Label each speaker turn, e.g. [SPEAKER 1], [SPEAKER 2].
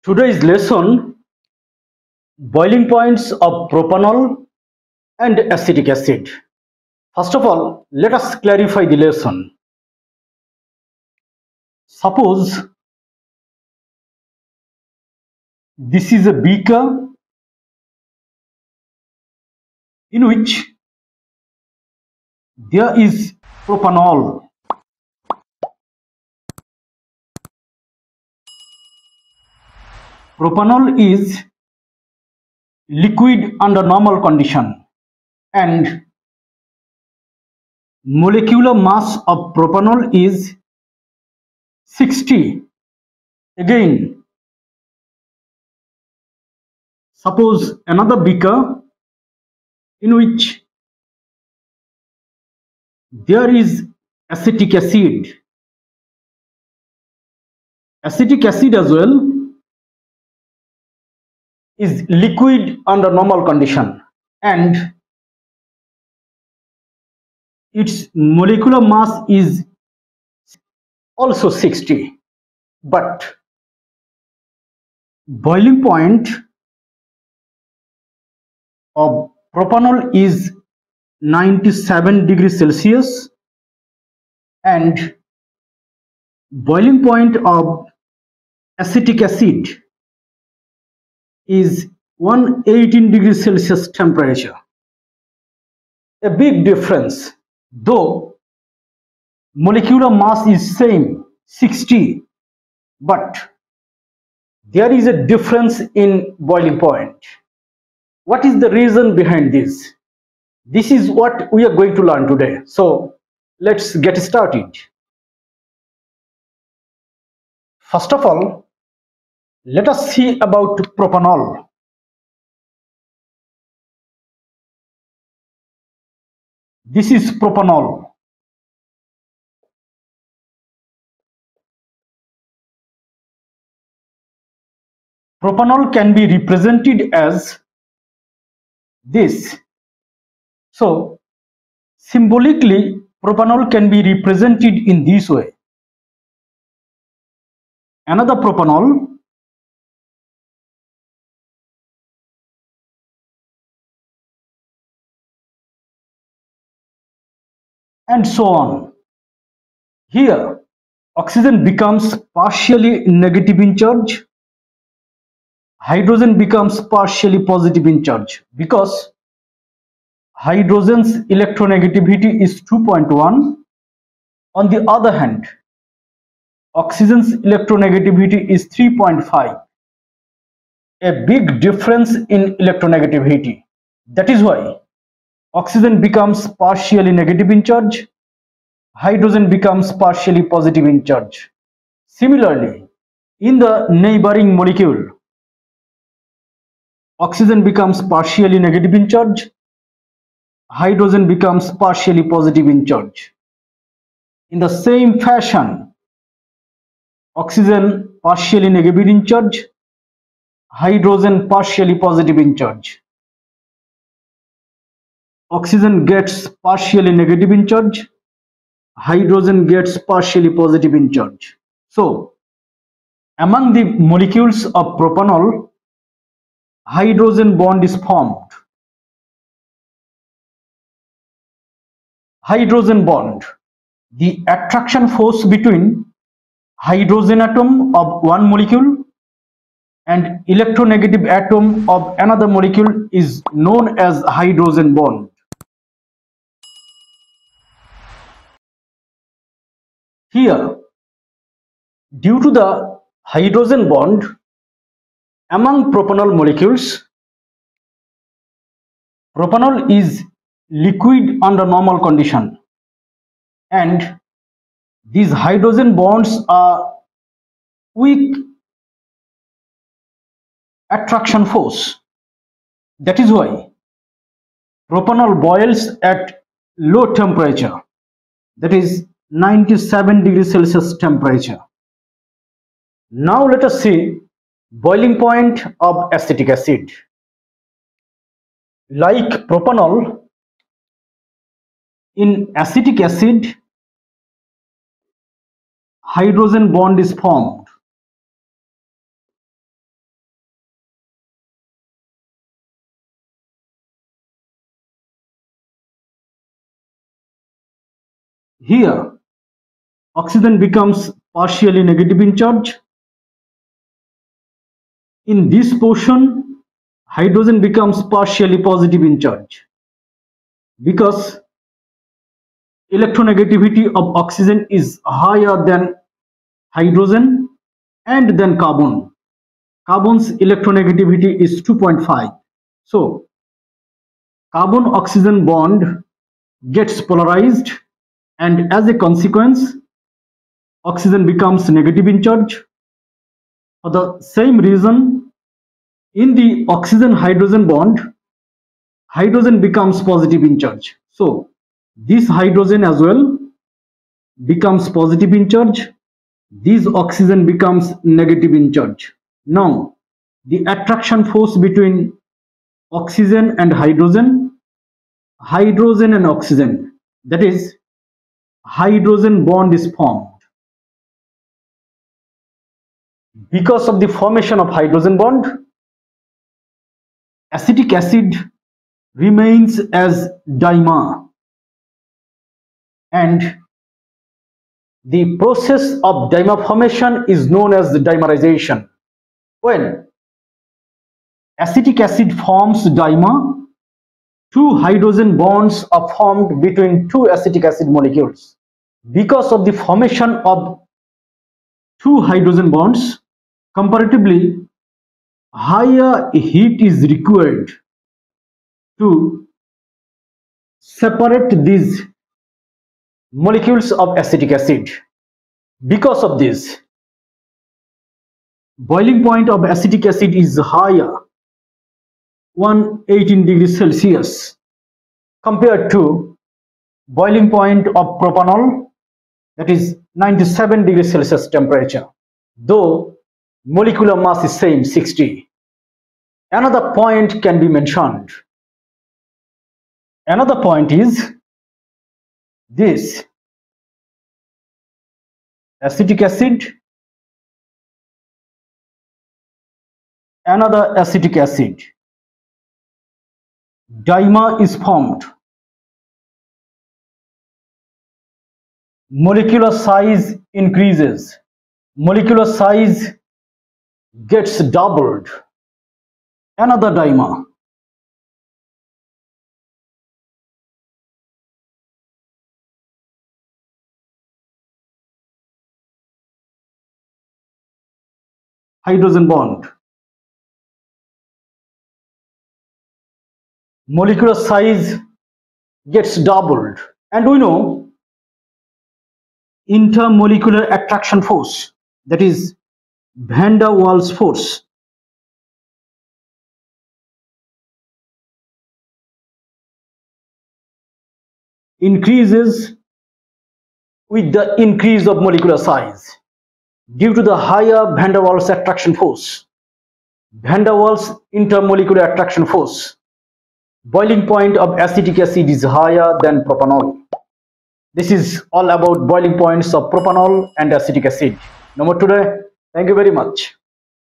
[SPEAKER 1] Today's lesson: boiling points of propanol and acetic acid. First of all, let us clarify the lesson. Suppose this is a beaker in which there is propanol. Propanol is liquid under normal condition and molecular mass of propanol is 60. Again, suppose another beaker in which there is acetic acid. Acetic acid as well is liquid under normal condition and its molecular mass is also 60, but boiling point of propanol is 97 degrees Celsius and boiling point of acetic acid is 118 degrees Celsius temperature. A big difference, though molecular mass is same 60, but there is a difference in boiling point. What is the reason behind this? This is what we are going to learn today. So let's get started. First of all, let us see about propanol. This is propanol. Propanol can be represented as this. So symbolically, propanol can be represented in this way. Another propanol, and so on. Here, oxygen becomes partially negative in charge, hydrogen becomes partially positive in charge because hydrogen's electronegativity is 2.1. On the other hand, oxygen's electronegativity is 3.5. A big difference in electronegativity. That is why oxygen becomes partially negative in charge, hydrogen becomes partially positive in charge. Similarly, in the neighboring molecule, oxygen becomes partially negative in charge, hydrogen becomes partially positive in charge. In the same fashion, oxygen partially negative in charge, hydrogen partially positive in charge. Oxygen gets partially negative in charge, hydrogen gets partially positive in charge. So, among the molecules of propanol, hydrogen bond is formed. Hydrogen bond, the attraction force between hydrogen atom of one molecule and electronegative atom of another molecule is known as hydrogen bond. Here, due to the hydrogen bond among propanol molecules, propanol is liquid under normal condition and these hydrogen bonds are weak attraction force. That is why propanol boils at low temperature, that is 97 degrees Celsius temperature. Now let us see boiling point of acetic acid. Like propanol, in acetic acid, hydrogen bond is formed. Here, oxygen becomes partially negative in charge. In this portion, hydrogen becomes partially positive in charge because electronegativity of oxygen is higher than hydrogen and then carbon. Carbon's electronegativity is 2.5. So, carbon-oxygen bond gets polarized, and as a consequence, oxygen becomes negative in charge. For the same reason, in the oxygen-hydrogen bond, hydrogen becomes positive in charge. So, this hydrogen as well becomes positive in charge. This oxygen becomes negative in charge. Now, the attraction force between oxygen and hydrogen and oxygen, that is, hydrogen bond is formed. Because of the formation of hydrogen bond, acetic acid remains as dimer, and the process of dimer formation is known as the dimerization. When acetic acid forms dimer, two hydrogen bonds are formed between two acetic acid molecules. Because of the formation of two hydrogen bonds, comparatively higher heat is required to separate these molecules of acetic acid. Because of this, boiling point of acetic acid is higher, 118 degrees Celsius, compared to boiling point of propanol, that is 97 degrees Celsius temperature, though molecular mass is same, 60. Another point can be mentioned. Another point is this: acetic acid, another acetic acid, dimer is formed. Molecular size increases. Molecular size gets doubled. Another dimer. Hydrogen bond. Molecular size gets doubled. And we know intermolecular attraction force, that is van der Waals force, increases with the increase of molecular size due to the higher van der Waals attraction force, van der Waals intermolecular attraction force. Boiling point of acetic acid is higher than propanol. This is all about boiling points of propanol and acetic acid. No more today. Thank you very much.